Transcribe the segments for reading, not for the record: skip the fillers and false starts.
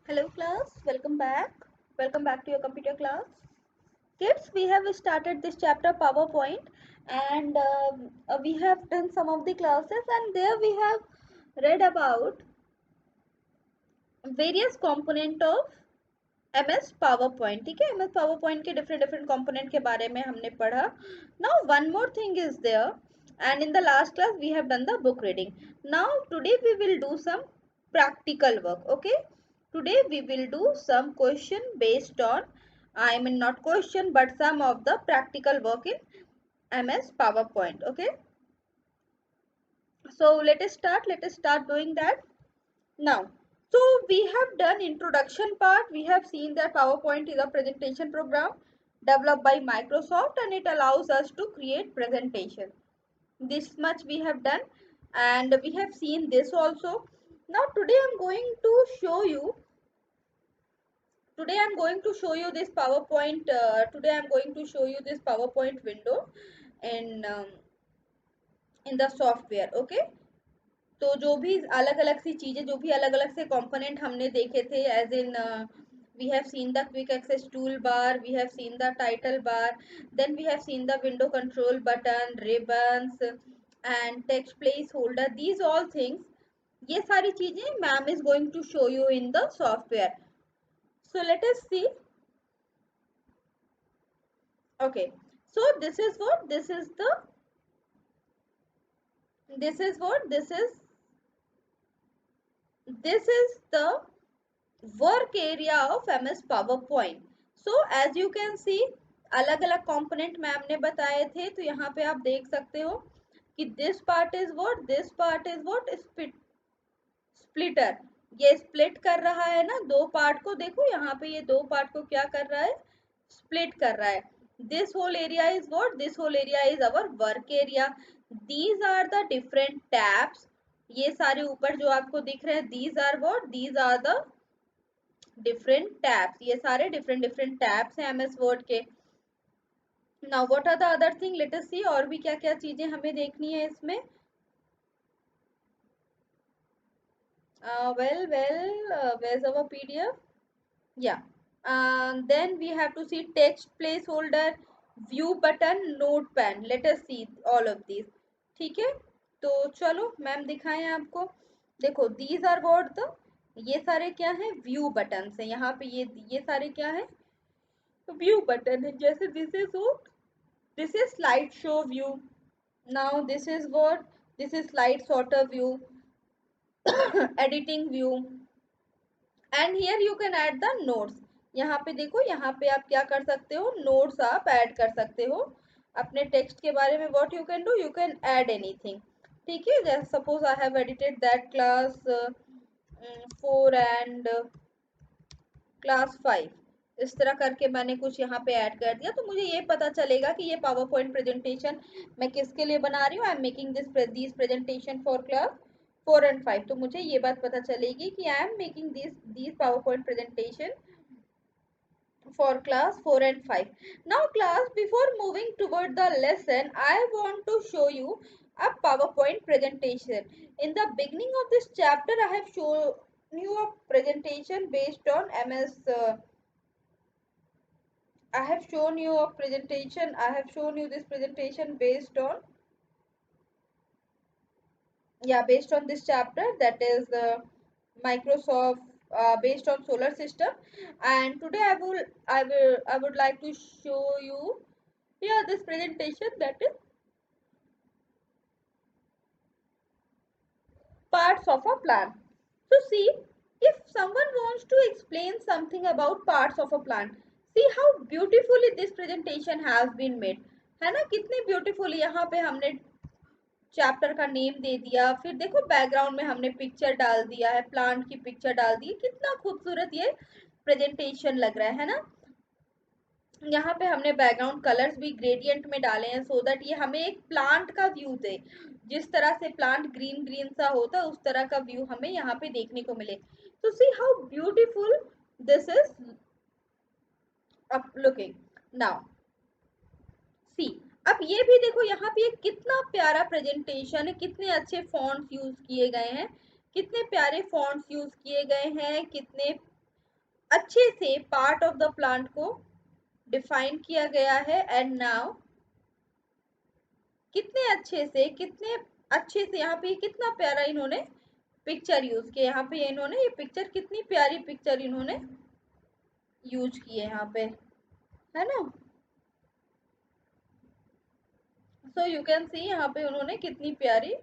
Hello class, welcome back. Welcome back to your computer class. Kids, we have started this chapter PowerPoint and we have done some of the classes and there we have read about various component of MS PowerPoint. ठीक है, MS PowerPoint के different component के बारे में हमने पढ़ा. Now one more thing is there, and in the last class we have done the book reading. Now today we will do some practical work. Okay, today we will do some question based on, I mean not question but some of the practical work in MS PowerPoint. Okay, so let us start doing that now. So we have done introduction part. We have seen that PowerPoint is a presentation program developed by Microsoft and it allows us to create presentation. This much we have done and we have seen this also. Now today I'm going to show you this PowerPoint. Today I'm going to show you this PowerPoint window in the software. Okay. तो जो भी अलग अलग सी चीजें जो भी अलग अलग से कंपोनेंट हमने देखे थे as in we have seen the quick access toolbar, we have seen the title bar, then we have seen the window control button, ribbons and text placeholder. These all things, ये सारी चीजें ma'am is going to show you in the software. So let us see. Okay, so this is what this is the this is what this is the work area of MS PowerPoint. So as you can see, अलग अलग component ma'am ने बताए थे, तो यहाँ पे आप देख सकते हो कि this part is what splitter. ये split कर रहा है ना दो part को. देखो यहाँ पे ये दो part को क्या कर रहा है, split कर रहा है. This whole area is what? This whole area is our work area. These are the different tabs. ये सारे ऊपर जो आपको दिख रहे हैं, these are what? These are the different tabs. ये सारे different tabs हैं MS Word के. Now what are the other thing? Let us see और भी क्या क्या चीजें हमें देखनी है इसमें. Where's our PDF? Yeah. Then we have to see text placeholder, view button, notepad. Let us see all of these. ठीक है, तो चलो मैम दिखाएं आपको. देखो these are what the, ये सारे क्या है, व्यू बटन है. यहाँ पे ये सारे क्या है, व्यू बटन है. जैसे this is slide show view. Now this is what, this is slide sorter view, editing view, and here you can add the notes. यहाँ पे देखो, यहाँ पे आप क्या कर सकते हो, नोट्स आप ऐड कर सकते हो अपने टेक्स्ट के बारे में. What you can do, you can add anything. ठीक है, जैसे suppose I have edited that class 4 and class 5. इस तरह करके मैंने कुछ यहाँ पे ऐड कर दिया, तो मुझे ये पता चलेगा कि ये पावर पॉइंट प्रेजेंटेशन मैं किसके लिए बना रही हूँ. I am making this presentation for class 4 and 5. तो मुझे ये बात पता चलेगी कि I am making this power point presentation for class 4 and 5. Now class, before moving toward the lesson, I want to show you a PowerPoint presentation. In the beginning of this chapter, I have shown you a presentation based on MS. I have shown you a presentation. I have shown you this presentation based on, yeah, based on this chapter, that is Microsoft, based on solar system. And today I would like to show you here this presentation, that is parts of a plan. So see, if someone wants to explain something about parts of a plant, see how beautifully this presentation has been made. है ना, कितनी beautifully यहाँ पे हमने chapter का name दे दिया. फिर देखो बैकग्राउंड में हमने पिक्चर डाल दिया है, प्लांट की पिक्चर डाल दी. कितना खूबसूरत ये प्रेजेंटेशन लग रहा है ना. यहाँ पे हमने बैकग्राउंड कलर्स भी ग्रेडियंट में डाले हैं, सो दैट ये हमें एक प्लांट का व्यू दे. जिस तरह से प्लांट ग्रीन ग्रीन सा होता है, उस तरह का व्यू हमें यहाँ पे देखने को मिले. तो see how beautiful this is looking. Now see, अब ये भी देखो, यहाँ पे कितना प्यारा प्रेजेंटेशन है, कितने अच्छे फॉन्ट्स यूज किए गए हैं, कितने प्यारे फॉन्ट्स यूज किए गए हैं, कितने अच्छे से पार्ट ऑफ द प्लांट को डिफाइन किया गया है। एंड नाउ कितने अच्छे से यहाँ पे कितना प्यारा इन्होंने पिक्चर यूज किया। यहाँ पे इन्होंने ये पिक्चर, कितनी प्यारी पिक्चर इन्होंने यूज की है यहाँ पे, है ना। सो यू कैन सी यहाँ पे उन्होंने कितनी प्यारी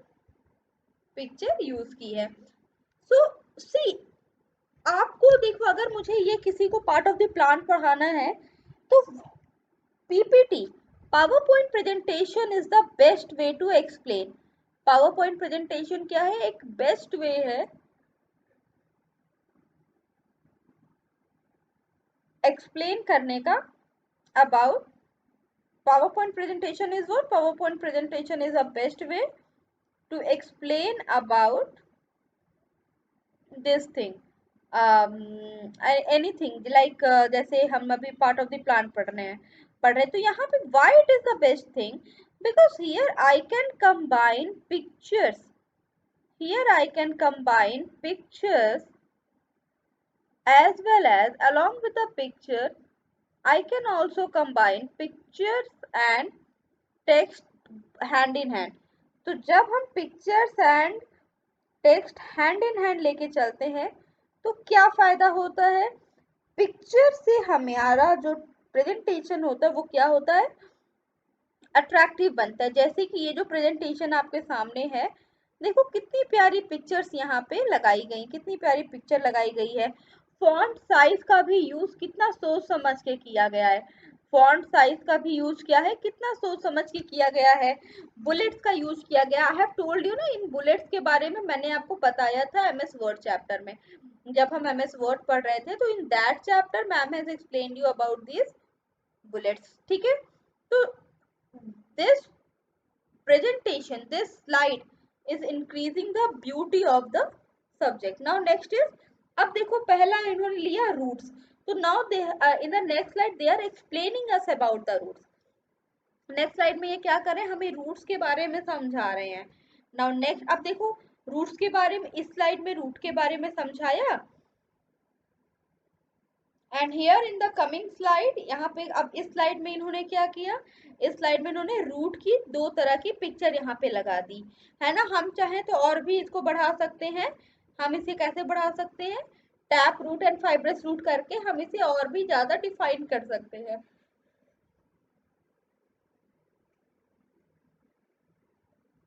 पिक्चर यूज की है। सो सी, आपको देखो, अगर मुझे ये किसी को पार्ट ऑफ द प्लान पढ़ाना है तो PPT, PowerPoint presentation is the best way to explain. PowerPoint presentation क्या है, एक बेस्ट वे है एक्सप्लेन करने का about. PowerPoint presentation is what? PowerPoint presentation is a best way to explain about this thing. Anything like जैसे हम अभी part of the plan पढ़ रहे तो यहाँ पे why it is the best thing, because here I can combine pictures. Here I can combine pictures as well as along with the picture I can also combine pictures and text hand in hand. तो जब हम pictures and text hand in hand लेके चलते हैं तो क्या फायदा होता है, पिक्चर से हमारा जो प्रेजेंटेशन होता है वो क्या होता है, अट्रैक्टिव बनता है। जैसे कि ये जो प्रेजेंटेशन आपके सामने है, देखो कितनी प्यारी पिक्चर्स यहाँ पे लगाई गई, कितनी प्यारी पिक्चर लगाई गई है। फॉन्ट साइज का भी यूज कितना सोच समझ के किया गया है, फॉन्ट साइज का भी यूज किया है, कितना सोच समझ के किया गया है। बुलेट्स का यूज किया गया। आई हैव टोल्ड यू ना, इन बुलेट्स के बारे में मैंने आपको बताया था एमएस वर्ड चैप्टर में, जब हम एमएस वर्ड पढ़ रहे थे तो in that chapter ma'am has explained you about this bullets, ठीक है। तो this presentation, this slide is increasing the beauty of the subject. Now next is, अब देखो पहला इन्होंने लिया roots, तो now they in the next slide they are explaining us about the roots. Next slide में ये क्या कर रहे हैं, हमें रूट्स के बारे में समझा रहे हैं। नाउ नेक्स्ट, अब देखो रूट्स के बारे में, इस स्लाइड में रूट के बारे में समझाया। And here in the coming slide, यहाँ पे अब इस स्लाइड में इन्होंने क्या किया, इस स्लाइड में इन्होंने रूट की दो तरह की पिक्चर यहाँ पे लगा दी, है ना। हम चाहें तो और भी इसको बढ़ा सकते हैं। हम इसे कैसे बढ़ा सकते हैं, tap root and fibrous root करके हम इसे और भी ज्यादा डिफाइन कर सकते हैं।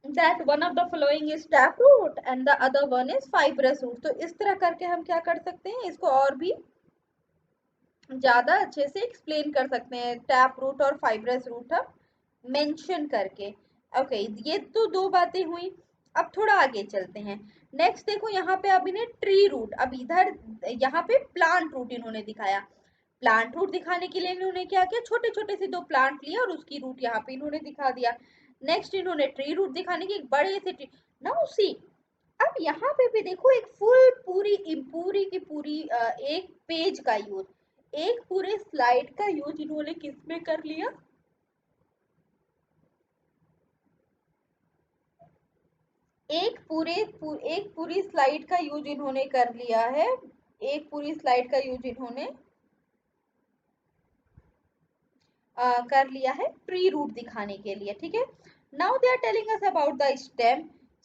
That one of the following is tap root and the other one is fibrous root. तो इस तरह करके हम क्या कर सकते हैं, इसको और भी ज्यादा अच्छे से एक्सप्लेन कर सकते हैं, टैप रूट और फाइब्रस रूट हम मेंशन करके। ओके, ये तो दो बातें हुई। अब थोड़ा आगे चलते हैं। नेक्स्ट देखो यहाँ पे अब इन्हें ट्री रूट, अब इधर यहाँ पे प्लांट रूट इन्होंने दिखाया। प्लांट रूट दिखाने के लिए इन्होंने क्या किया, छोटे छोटे से दो प्लांट लिया और उसकी रूट यहाँ पे इन्होंने दिखा दिया। नेक्स्ट इन्होंने ट्री रूट दिखाने की एक बड़े से ट्री। नाउ सी, अब यहाँ पे भी देखो एक फुल पूरी पूरी की पूरी एक पेज का यूज, एक पूरे स्लाइड का यूज इन्होंने किसमें कर लिया, एक पूरी स्लाइड का यूज इन्होंने कर लिया है, एक पूरी स्लाइड का यूज इन्होंने कर लिया है ट्री रूट दिखाने के लिए, ठीक है। Now they are telling us about the stem.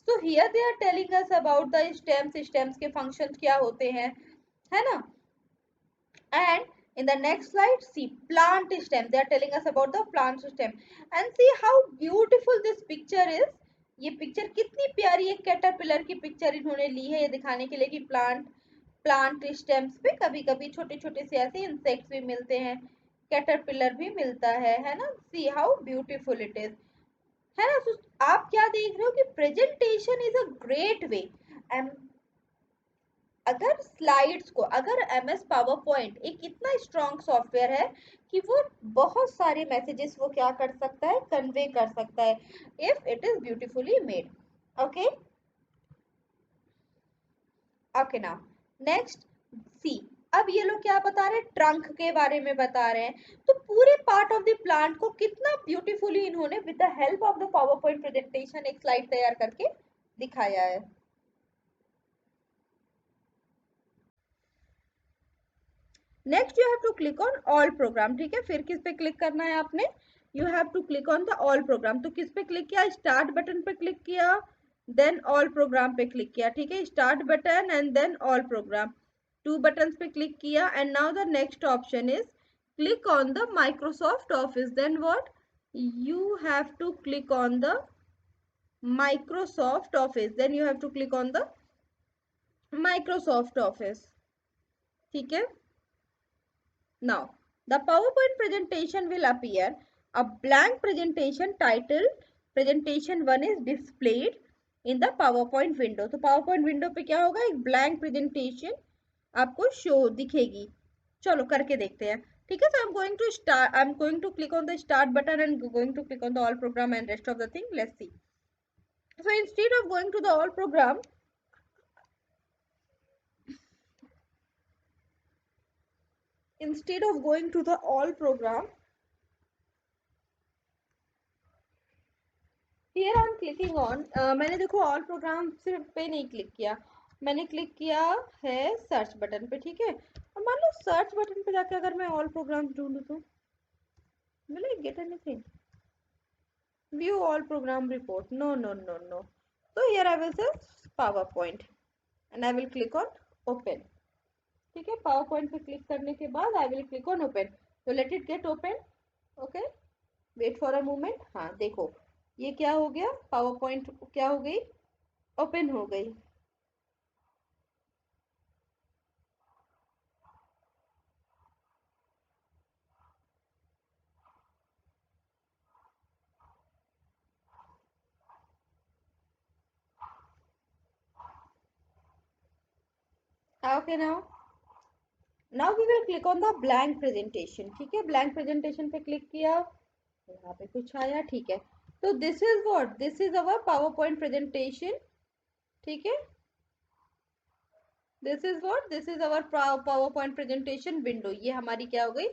So here they are telling us about the stems, stems के फंक्शंस क्या होते हैं, है ना। And in the next slide, see plant stem. They are telling us about the plant stem. And see how beautiful this picture is. ये picture कितनी प्यारी एक कैटरपिलर की पिक्चर इन्होंने ली है, ये दिखाने के लिए कि प्लांट स्टेम्स पे कभी कभी छोटे छोटे से ऐसे इंसेक्ट्स भी मिलते हैं, कैटरपिलर भी मिलता है ना। See how beautiful it is, है ना। तो आप क्या देख रहे हो कि presentation is a great way. अगर स्लाइड्स को, अगर एमएस पावर पॉइंट एक इतना स्ट्रॉन्ग सॉफ्टवेयर है कि वो बहुत सारे मैसेजेस वो क्या कर सकता है, कन्वे कर सकता है, if it is beautifully made. Okay okay, now next see, अब ये लोग क्या बता रहे हैं, ट्रंक के बारे में बता रहे हैं। तो पूरे पार्ट ऑफ द प्लांट को कितना ब्यूटीफुली इन्होंने with the help of the PowerPoint presentation एक स्लाइड तैयार करके दिखाया है। Next you have to click on all program, ठीक है। फिर किस पे क्लिक करना है आपने, you have to click on the all program. तो किस पे क्लिक किया, स्टार्ट बटन पे क्लिक किया, देन ऑल प्रोग्राम पे क्लिक किया, ठीक है। Start button and then all program, to button पे क्लिक किया। And now the next option is click on the Microsoft office, then what, you have to click on the Microsoft Office, then you have to click on the Microsoft Office, ठीक है। Now, the PowerPoint presentation will appear. A blank presentation title presentation 1 is displayed in the PowerPoint window. तो PowerPoint window पे क्या होगा, एक blank presentation आपको show दिखेगी। चलो करके देखते हैं, ठीक है। So I'm going to start, I'm going to click on the start button and going to click on the all program and rest of the thing. Let's see. So instead of going to the all program, instead of going to the all program, here I am clicking on, मैंने देखो all program सिर्फ पे नहीं click किया, मैंने click किया है search button पे, ठीक है। अब मान लो सर्च बटन पे जाके अगर मैं ऑल प्रोग्राम्स ढूंढूं तो will I get anything? View all program report, no no no no। so here I will say PowerPoint and I will click on open, ठीक है। पावर पॉइंट पे क्लिक करने के बाद I will click on open, तो let it get open, okay, wait for a moment. हाँ देखो ये क्या हो गया, पावर पॉइंट क्या हो गई, ओपन हो गई। Okay, now we will click on the blank presentation, ठीक है। ब्लैंक प्रेजेंटेशन पे क्लिक किया, यहाँ पे कुछ आया, ठीक है। तो this is what, this is our power point presentation, ठीक है। This is what, this is our power point presentation window, ये हमारी क्या हो गई,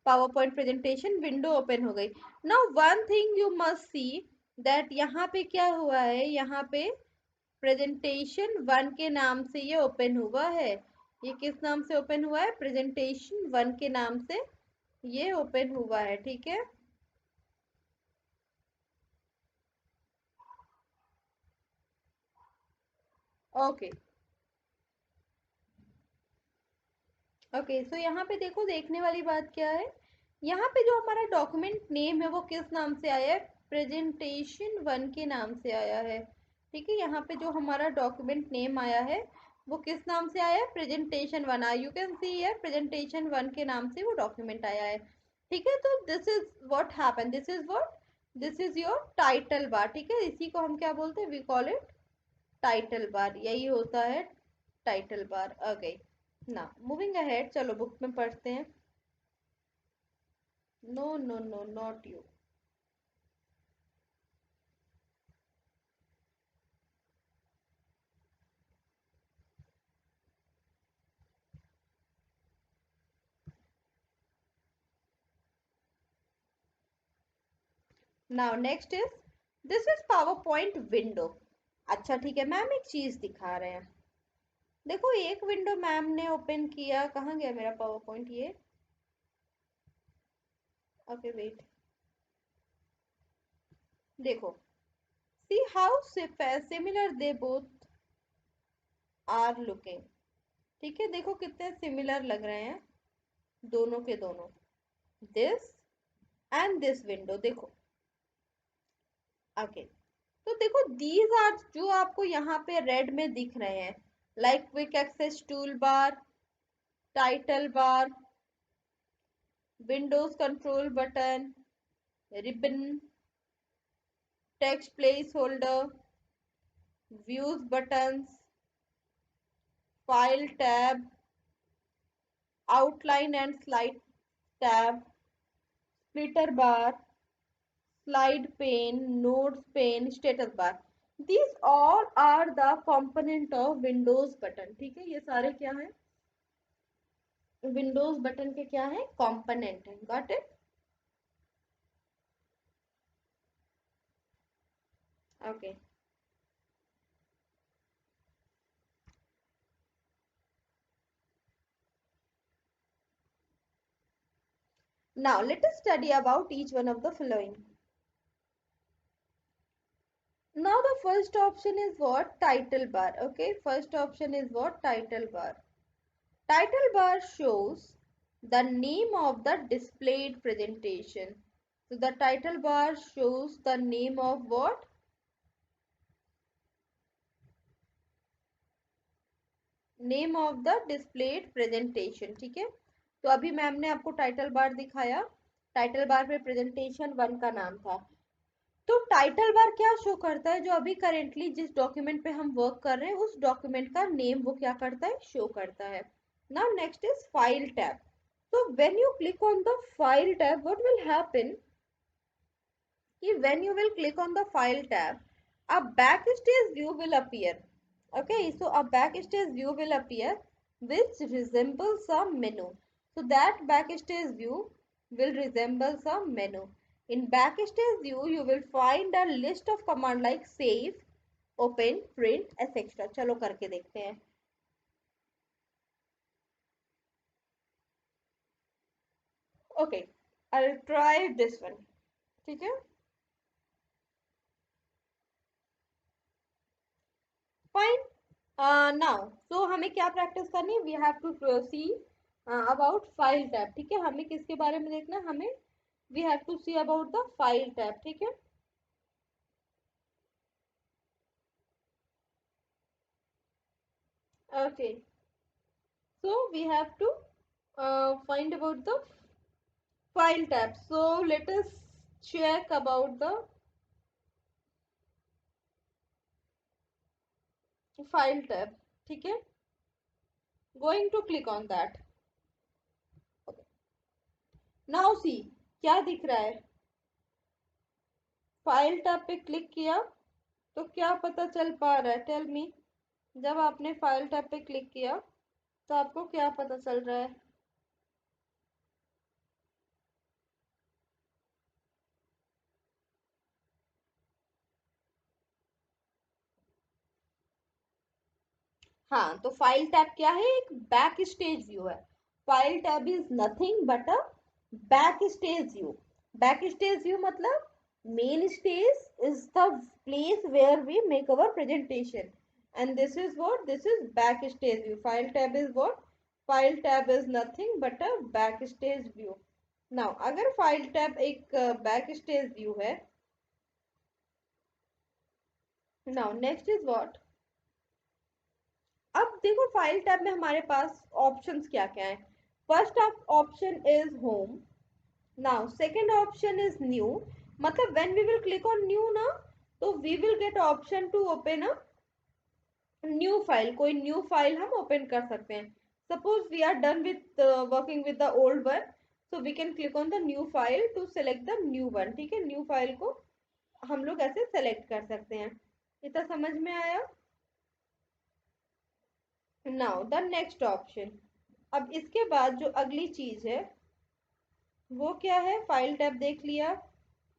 power point presentation window open हो गई। Now one thing you must see that यहाँ पे क्या हुआ है, यहाँ पे प्रेजेंटेशन वन के नाम से ये ओपन हुआ है। ये किस नाम से ओपन हुआ है, प्रेजेंटेशन वन के नाम से ये ओपन हुआ है, ठीक है। ओके ओके, सो यहाँ पे देखो देखने वाली बात क्या है, यहाँ पे जो हमारा डॉक्यूमेंट नेम है वो किस नाम से आया है, प्रेजेंटेशन वन के नाम से आया है, ठीक है। यहाँ पे जो हमारा डॉक्यूमेंट नेम आया है वो किस नाम से आया है, प्रेजेंटेशन वन आया, यू कैन सी है प्रेजेंटेशन वन के नाम से वो डॉक्यूमेंट आया है, ठीक है। तो this is what happen, this is what, this is your title bar, ठीक है। इसी को हम क्या बोलते हैं, we call it title bar, यही होता है title bar. Okay, now moving ahead, चलो बुक में पढ़ते हैं। No no no not you. Now next is, this is PowerPoint window. अच्छा ठीक है मैम, एक चीज दिखा रहे हैं, देखो एक विंडो मैम ने ओपन किया, कहाँ गया मेरा पावर पॉइंट ये, ओके वेट, देखो see how similar they both are looking, ठीक है। देखो कितने सिमिलर लग रहे हैं दोनों के दोनों, दिस एंड दिस विंडो, देखो ओके। तो देखो दीज आर जो आपको यहाँ पे रेड में दिख रहे हैं, like quick access tool bar, title bar, windows control button, ribbon, text place holder, views buttons, file tab, outline and slide tab, splitter bar, slide pane, notes pane, status bar, these all are the component of windows button, ठीक है। ये सारे क्या है, Windows button के क्या है, component है, got it. Okay Now let us study about each one of the following. Now the first option is what? Title bar. Okay, first option is what? Title bar. Title bar shows the name of the displayed presentation. So the title bar shows the name of what? Name of the displayed presentation. ठीक है, तो अभी ma'am ने आपको title bar दिखाया. Title bar पे presentation 1 का नाम था. तो टाइटल बार क्या शो करता है? जो अभी करेंटली जिस डॉक्यूमेंट पे हम वर्क कर रहे हैं उस डॉक्यूमेंट का नेम वो क्या करता है? शो करता है. Now next is file tab. so when you click on the file tab, what will happen? When you will click on the file tab, a backstage view will appear. Okay, so a backstage view will appear which resembles a menu. So that backstage view will resemble a menu. In backstage view, you will find a list of command like save, open, print, etc. चलो करके देखते हैं. Okay, I'll try this one. ठीक है, fine. Now so हमें क्या practice करनी है? We have to see about file tab. ठीक है, हमें किसके बारे में देखना है? हमें we have to see about the file tab. ठीक है, okay. so we have to find about the file tab. So let us check about the file tab. ठीक है, going to click on that. okay. now see क्या दिख रहा है? File tab पे click किया तो क्या पता चल पा रहा है? Tell me. जब आपने फाइल टैब पे क्लिक किया तो आपको क्या पता चल रहा है? हाँ, तो फाइल टैब क्या है? एक बैक स्टेज व्यू है. File tab is nothing but a back stage view. Back stage view मतलब main stage is the place where we make our presentation, and this is what? This is backstage view. File tab is what? File tab is nothing but a backstage view. Now अगर file tab एक backstage view है, now next is what? अब देखो file tab में हमारे पास options क्या क्या है. First option is home. Now second option is new. मतलब when we will click on new ना, तो we will get option to open a new file. कोई न्यू फाइल हम ओपन कर सकते हैं. Suppose we are done with working with the old one, so we can click on the new file to select the new one. ठीक है, new file को हम लोग ऐसे सेलेक्ट कर सकते हैं. इतना समझ में आया? Now the next option. अब इसके बाद जो अगली चीज है वो क्या है? फाइल टैब देख लिया.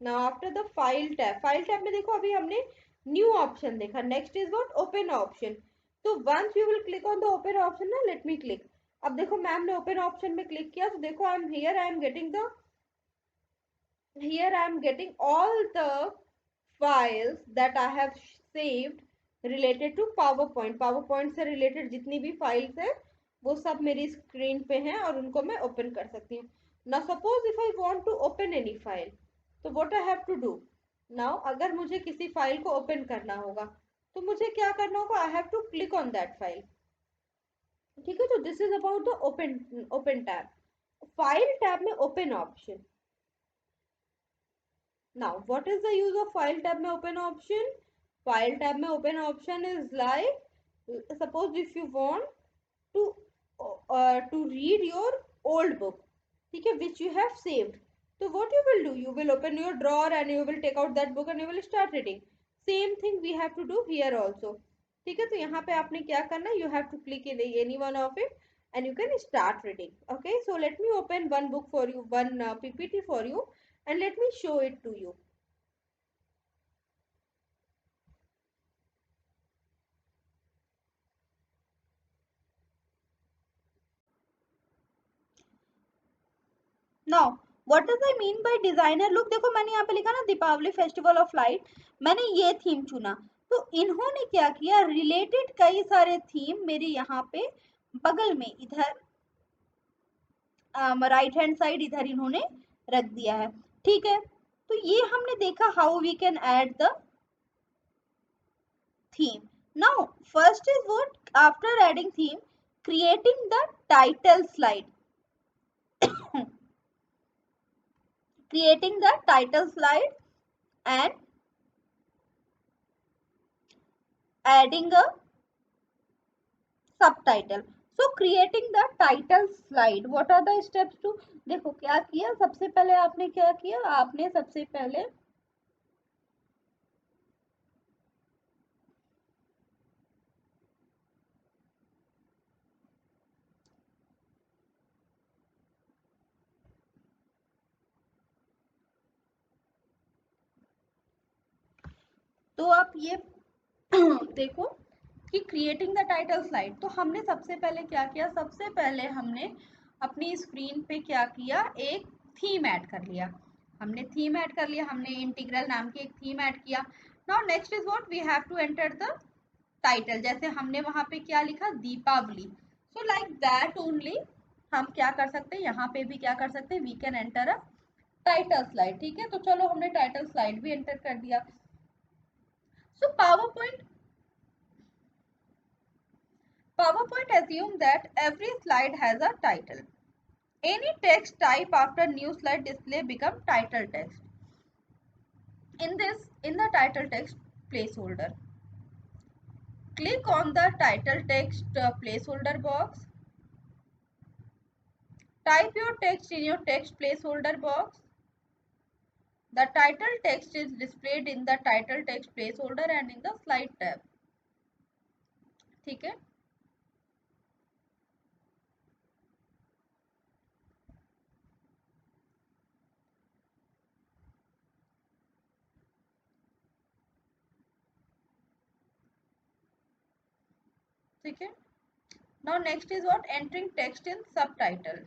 Now after the file tab, file tab में देखो अभी हमने न्यू ऑप्शन देखा. Next is what? Open option. तो once you will click on the open option ना, लेट मी क्लिक. अब देखो मैम ने ओपन ऑप्शन में क्लिक किया तो देखो I am here, I am getting the here I am getting all the files that I have saved related to PowerPoint. PowerPoint से related जितनी भी files है वो सब मेरी screen पे हैं और उनको मैं open कर सकती हूँ. Now suppose if I want to open any file, तो what I have to do? Now अगर मुझे किसी file को open करना होगा तो मुझे क्या करना होगा? I have to click on that file. ठीक है, तो this is about the open tab. File tab में open option. Now, what is the use of file tab में open option? File tab में open option is like, suppose if you want to read your old book, ठीक है, which you have saved. So what you will do? You will open your drawer and you will take out that book and you will start reading. Same thing we have to do here also. ठीक है, तो यहाँ पे आपने क्या करना है? You have to click in any one of it and you can start reading. Okay, so let me open one book for you, one PPT for you, and let me show it to you. Now, what does I mean by designer look, देखो मैंने यहाँ पे लिखा ना Deepawali festival of light, मैंने ये theme चुना, तो इन्होंने क्या किया, रिलेटेड कई सारे थीम मेरे यहाँ पे बगल में इधर राइट हैंड साइड इधर इन्होंने रख दिया है, ठीक है। तो ये हमने देखा how we can add the theme. Now, first is what after adding theme, creating the title slide. Creating the title slide and adding a subtitle. So creating the title slide. What are the steps to? देखो क्या किया, सबसे पहले आपने क्या किया, आपने सबसे पहले तो आप ये देखो कि क्रिएटिंग द टाइटल स्लाइड, तो हमने सबसे पहले क्या किया, सबसे पहले हमने अपनी स्क्रीन पे क्या किया, एक थीम ऐड कर लिया, हमने थीम ऐड कर लिया, हमने इंटीग्रल नाम की एक थीम ऐड किया। Now next is what we have to enter the title, जैसे हमने वहां पे क्या लिखा, Deepawali, so like that only हम क्या कर सकते हैं, यहाँ पे भी क्या कर सकते हैं, we can enter a title slide, ठीक है। तो चलो हमने टाइटल स्लाइड भी एंटर कर दिया। सो PowerPoint assumes that every slide has a title. Any text type after new slide display become title text. In the title text placeholder, click on the title text placeholder box. Type your text in your text placeholder box. The title text is displayed in the title text placeholder and in the slide tab. ठीक है, ठीक है। Now next is what, entering text in subtitle.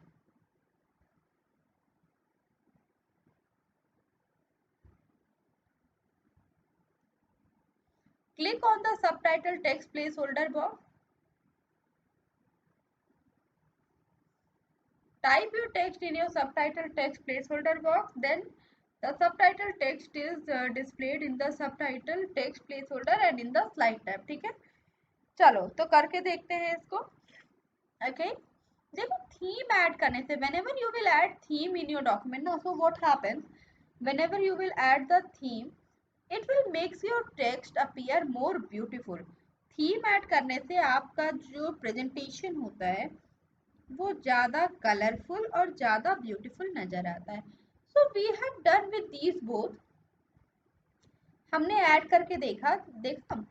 Click on the subtitle text placeholder box. Type your text in your subtitle text placeholder box. Then the subtitle text is displayed in the subtitle text placeholder and in the slide tab. ठीक है, चलो तो करके देखते हैं इसको। Okay, देखो theme add करने से, whenever you will add theme in your document, now so what happens, whenever you will add the theme, it will makes your text appear more beautiful. Theme add करने से आपका जो presentation होता है वो ज़्यादा कलरफुल और ज़्यादा ब्यूटीफुल नज़र आता है। So we have done with these both, हमने ऐड करके देखा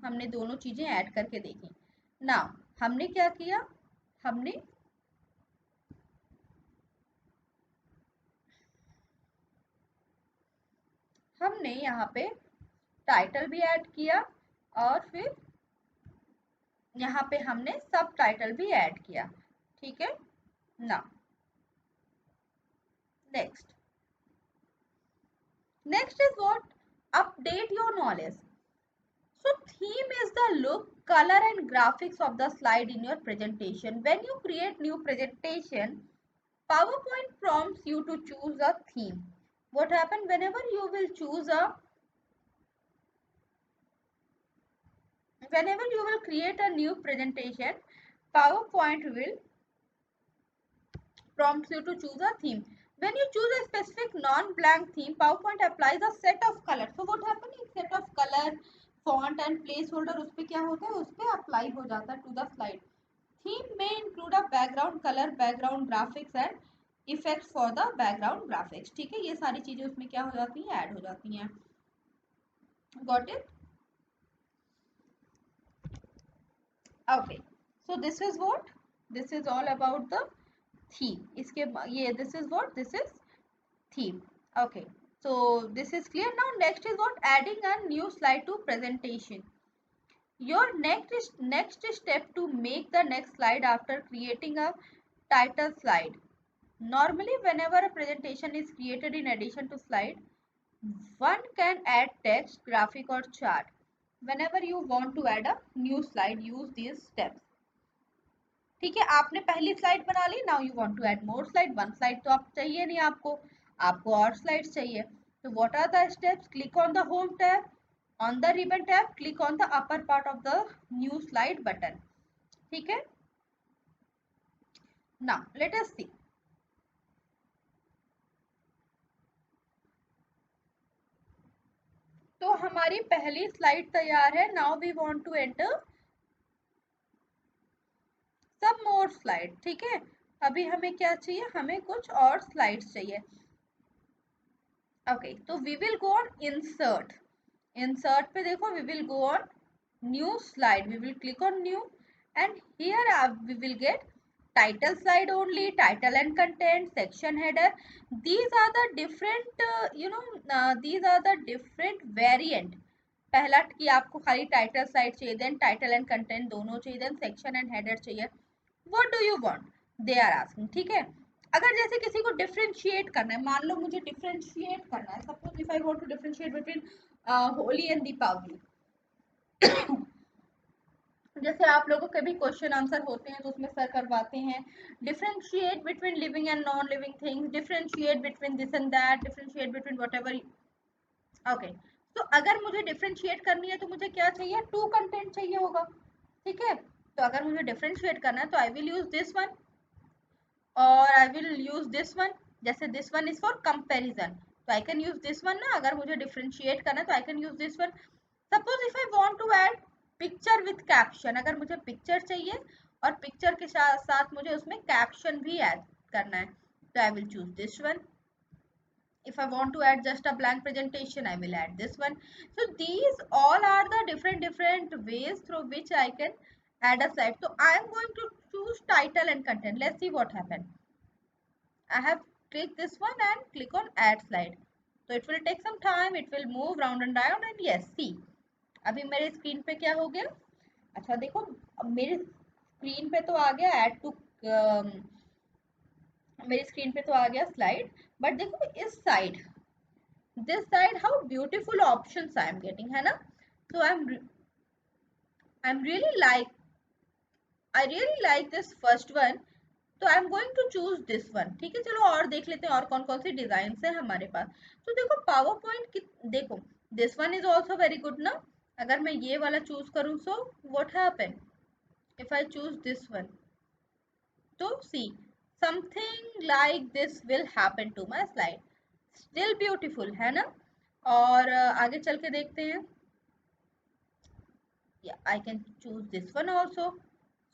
हमने दोनों चीज़ें ऐड करके देखी। नाउ हमने क्या किया, हमने हमने यहाँ पे टाइटल भी ऐड किया और फिर यहाँ पे हमने सब टाइटल भी ऐड किया, ठीक है। Now next is what, update your knowledge. So theme is the look, color and graphics of the slide in your presentation. When you create new presentation, PowerPoint prompts you to choose a theme. What happens whenever you will choose a, whenever you will create a new presentation, PowerPoint will prompt you to choose a theme. When you choose a specific non-blank theme, PowerPoint applies a set of color. So what happens? Set of color, font and placeholder उस पे क्या होता है, उस पे apply हो जाता है to the slide. Theme may include a background color, background graphics and effects for the background graphics. ठीक है, ये सारी चीजें उसमें क्या हो जाती हैं, ऐड हो जाती हैं। Got it? Okay. So this is what? This is all about the theme. इसके ये this is what? This is theme. Okay. So this is clear. Now next is what? Adding a new slide to presentation. Your next step to make the next slide after creating a title slide. Normally, whenever a presentation is created in addition to slide, one can add text, graphic or chart. Whenever you want to add a new slide, use these steps. ठीक है, आपने पहली slide बना ली, now you want to add more slide, one slide तो आप चाहिए नहीं, आपको और स्लाइड्स चाहिए. तो what are the steps? Click on the home tab, on the ribbon tab, click on the upper part of the new slide button. ठीक है, नाउ लेट अस सी. तो हमारी पहली स्लाइड तैयार है. Now we want to enter some more slide. ठीक है, अभी हमें क्या चाहिए? हमें कुछ और स्लाइड्स चाहिए. ओके, तो we will go on insert. Insert पे देखो, we will go on new slide. We will click on new and here we will get title slide only, title and content, section header. These are the different these are the different variant. पहला कि आपको खाली title slide चाहिए, then title and content दोनों चाहिए, then section and header चाहिए. What do you want? They are asking. ठीक है, अगर जैसे किसी को डिफरेंशिएट करना है, मान लो मुझे डिफरेंशिएट करना है, suppose if I want to differentiate between Holi and Deepawali. जैसे आप लोगों के भी क्वेश्चन आंसर होते हैं तो उसमें सर करवाते हैं differentiate between living and non living things, differentiate between this and that, differentiate between whatever. Okay, तो अगर मुझे डिफरेंशिएट करनी है तो मुझे क्या चाहिए? टू कंटेंट चाहिए होगा. ठीक है, तो अगर मुझे डिफरेंशिएट करना है तो I will use this one और I will use this one. जैसे this one is for comparison, तो I can use this one ना. अगर मुझे डिफरेंशिएट करना है तो I can use this one. Suppose if I want to add picture with caption, अगर मुझे पिक्चर चाहिए और पिक्चर के साथ मुझे उसमें कैप्शन भी ऐड करना है, तो I will choose this one. If I want to add just a blank presentation, I will add this one. So these all are the different ways through which I can add a slide. So I am going to choose title and content. Let's see what happened. I have clicked this one and click on add slide. So it will take some time. It will move round and round and yes, see. अभी मेरे screen पे क्या हो गया? अच्छा देखो, अब मेरे स्क्रीन पे तो आ गया ऐड टू, मेरी स्क्रीन पे तो आ गया स्लाइड. बट देखो इस side, this side, how beautiful options I am getting, है ना? So I'm really like, I really like this first one. तो I am going to choose this one. ठीक है, चलो और देख लेते हैं और कौन कौन सी डिजाइन है हमारे पास. तो देखो पावर पॉइंट की, देखो this one is also very good ना. अगर मैं ये वाला चूज करूँ, so what happen if I choose this one? तो see, something like this will happen to my slide. Still beautiful है ना. और आगे चल के देखते हैं. Yeah, I can choose this one also.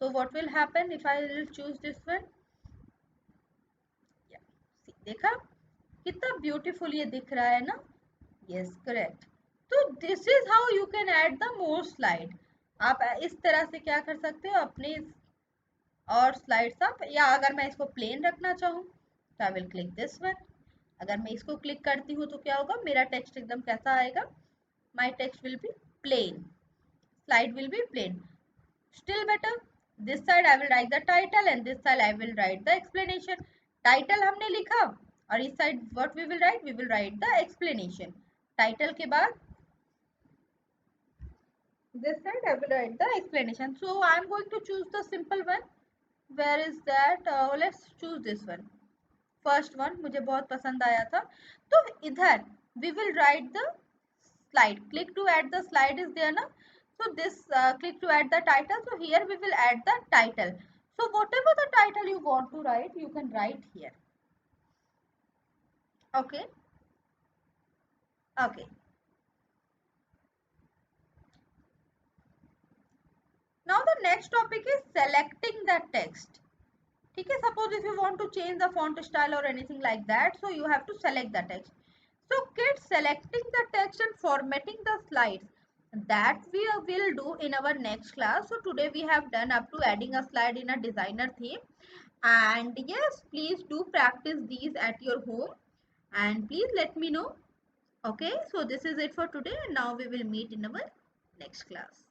So what will happen if I will choose this one? Yeah, see, देखा कितना beautiful ये दिख रहा है ना. Yes, correct. तो this is how you can add the more slide. आप इस तरह से क्या कर सकते हो अपने और स्लाइड्स आप, या अगर मैं इसको प्लेन रखना चाहूँ तो I will click this one. अगर मैं इसको क्लिक करती हूँ तो क्या होगा? मेरा टेक्स्ट एकदम कैसा आएगा? My text will be plain, slide will be plain. Still better, this side I will write the title and this side I will write the explanation. Title हमने लिखा और इस side what we will write? We will write the explanation. Title के बाद this side I will write the explanation. So I am going to choose the simple one. Where is that? Let's choose this one. First one मुझे बहुत पसंद आया था. तो इधर we will write the slide. Click to add the slide is there ना. So this click to add the title. So here we will add the title. So whatever the title you want to write, you can write here. Okay. Okay. Now the next topic is selecting the text. ठीक है, suppose if you want to change the font style or anything like that, so you have to select the text. So kids, selecting the text and formatting the slides, that we will do in our next class. So today we have done up to adding a slide in a designer theme. And yes, please do practice these at your home and please let me know. Okay, so this is it for today and now we will meet in our next class.